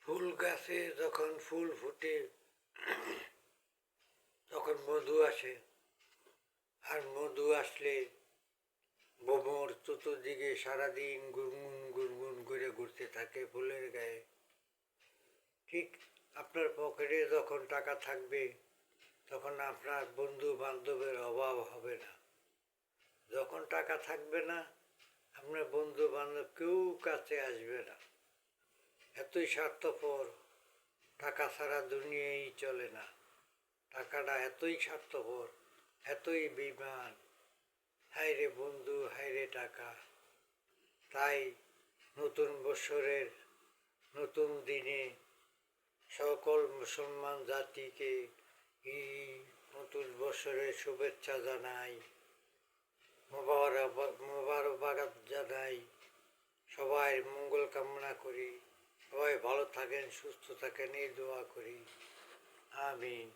ফুল গাছে যখন ফুল ফুটে তখন মধু আসে, আর মধু আসলে ভ্রমর চতুর্দিকে সারাদিন গুনগুন গুনগুন করে ঘুরতে থাকে ফুলের গায়ে। ঠিক আপনার পকেটে যখন টাকা থাকবে তখন আপনার বন্ধু বান্ধবের অভাব হবে না। যখন টাকা থাকবে না, আপনার বন্ধু বান্ধব কেউ কাছে আসবে না। এতই স্বার্থপর, টাকা ছাড়া দুনিয়ায় চলে না। টাকাটা এতই স্বার্থপর, এতই বেইমান। হায়রে বন্ধু, হায়রে টাকা। তাই নতুন বৎসরের নতুন দিনে সকল মুসলমান জাতিকে এই নতুন বৎসরের শুভেচ্ছা জানাই, মোবারকবাদ জানাই। সবাই মঙ্গল কামনা করি, সবাই ভালো থাকেন, সুস্থ থাকেন, এই দোয়া করি। আমিন।